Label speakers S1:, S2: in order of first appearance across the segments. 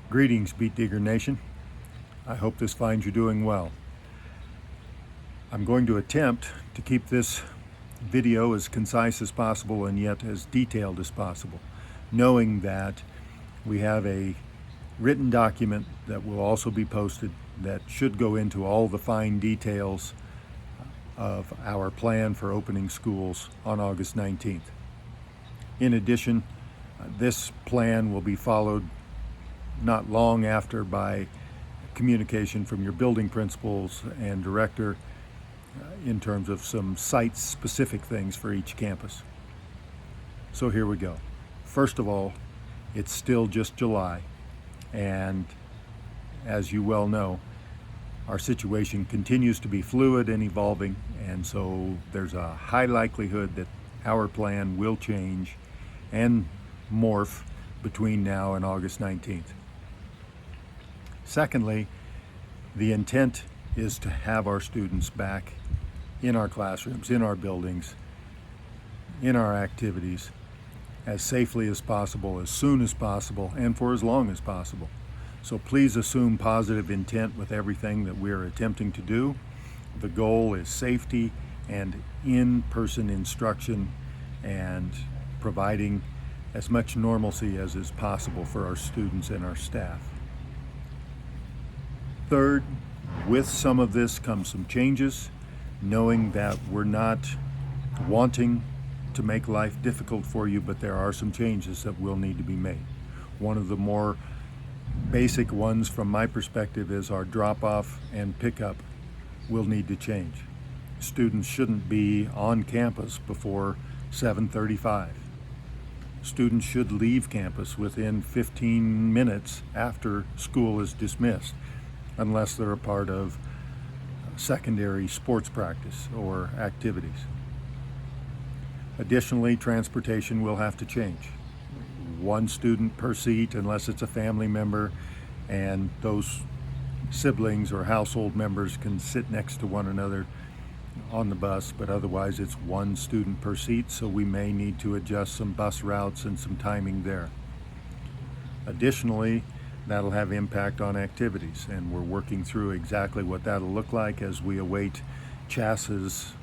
S1: Greetings, Beet Digger Nation. I hope this finds you doing well. I'm going to attempt to keep this video as concise as possible and yet as detailed as possible, knowing that we have a written document that will also be posted that should go into all the fine details of our plan for opening schools on August 19th. In addition, this plan will be followed not long after by communication from your building principals and director in terms of some site-specific things for each campus. So here we go. First of all, it's still just July, and as you well know, our situation continues to be fluid and evolving, and so there's a high likelihood that our plan will change and morph between now and August 19th. Secondly, the intent is to have our students back in our classrooms, in our buildings, in our activities as safely as possible, as soon as possible, and for as long as possible. So please assume positive intent with everything that we're attempting to do. The goal is safety and in-person instruction and providing as much normalcy as is possible for our students and our staff. Third, with some of this comes some changes, knowing that we're not wanting to make life difficult for you, but there are some changes that will need to be made. One of the more basic ones from my perspective is our drop-off and pickup will need to change. Students shouldn't be on campus before 7:35. Students should leave campus within 15 minutes after school is dismissed, unless they're a part of secondary sports practice or activities. Additionally, transportation will have to change. One student per seat unless it's a family member, and those siblings or household members can sit next to one another on the bus, but otherwise it's one student per seat, so we may need to adjust some bus routes and some timing there. Additionally, that'll have impact on activities, and we're working through exactly what that'll look like as we await CHASA's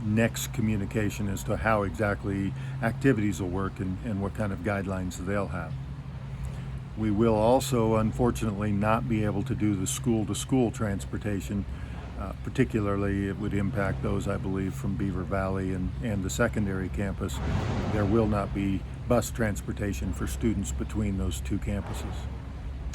S1: next communication as to how exactly activities will work and what kind of guidelines they'll have. We will also, unfortunately, not be able to do the school-to-school transportation. Particularly, it would impact those, I believe, from Beaver Valley and the secondary campus. There will not be bus transportation for students between those two campuses.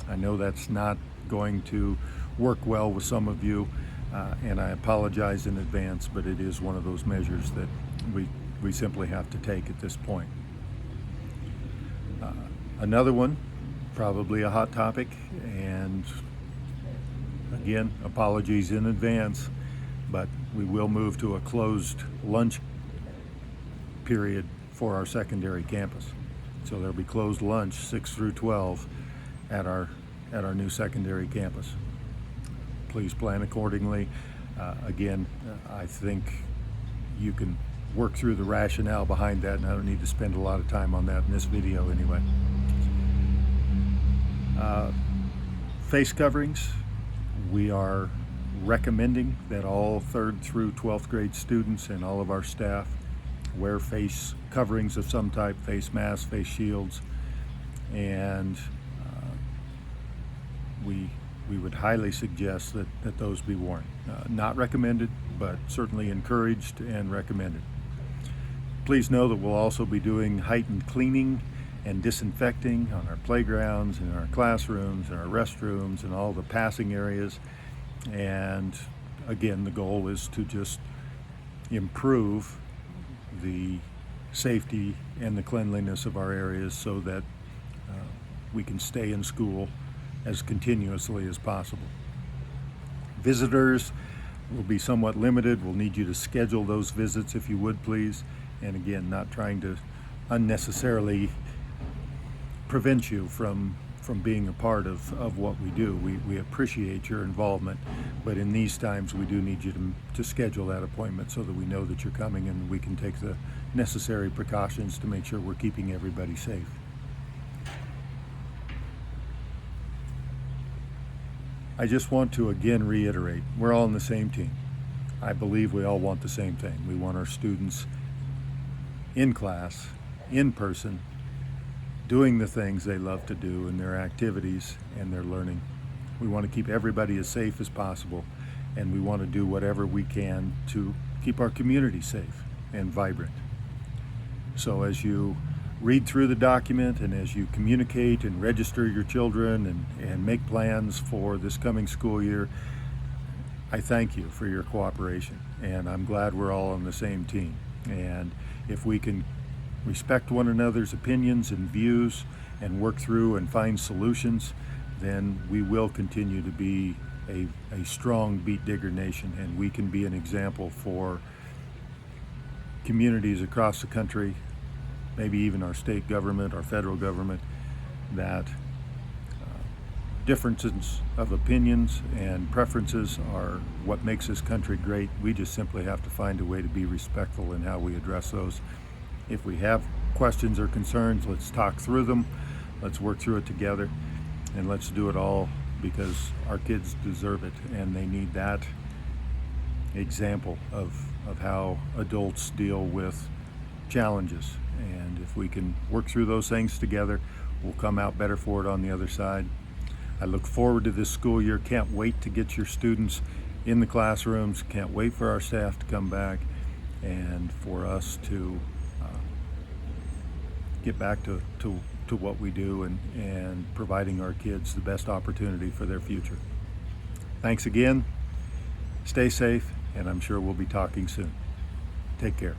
S1: I know that's not going to work well with some of you, and I apologize in advance, but it is one of those measures that we simply have to take at this point. Another one, probably a hot topic, and again, apologies in advance, but we will move to a closed lunch period for our secondary campus. So there'll be closed lunch 6 through 12 at our new secondary campus. Please plan accordingly. Again, I think you can work through the rationale behind that, and I don't need to spend a lot of time on that in this video anyway. Face coverings. We are recommending that all 3rd through 12th grade students and all of our staff wear face coverings of some type, face masks, face shields, and we would highly suggest that those be worn. Not recommended, but certainly encouraged and recommended. Please know that we'll also be doing heightened cleaning and disinfecting on our playgrounds, in our classrooms, in our restrooms, and all the passing areas. And again, the goal is to just improve the safety and the cleanliness of our areas so that we can stay in school as continuously as possible. Visitors will be somewhat limited. We'll need you to schedule those visits if you would, please. And again, not trying to unnecessarily prevent you from being a part of what we do. We appreciate your involvement, but in these times we do need you to schedule that appointment so that we know that you're coming and we can take the necessary precautions to make sure we're keeping everybody safe. I just want to again reiterate, we're all on the same team. I believe we all want the same thing. We want our students in class, in person, doing the things they love to do in their activities and their learning. We want to keep everybody as safe as possible, and we want to do whatever we can to keep our community safe and vibrant. So as you read through the document and as you communicate and register your children and make plans for this coming school year, I thank you for your cooperation, and I'm glad we're all on the same team. And if we can respect one another's opinions and views and work through and find solutions, then we will continue to be a strong Beet Digger nation, and we can be an example for communities across the country, maybe even our state government, our federal government, that differences of opinions and preferences are what makes this country great. We just simply have to find a way to be respectful in how we address those. If we have questions or concerns, let's talk through them, let's work through it together, and let's do it all because our kids deserve it, and they need that example of how adults deal with challenges. And if we can work through those things together, we'll come out better for it on the other side. I look forward to this school year. Can't wait to get your students in the classrooms. Can't wait for our staff to come back and for us to get back to what we do and providing our kids the best opportunity for their future. Thanks again. Stay safe, and I'm sure we'll be talking soon. Take care.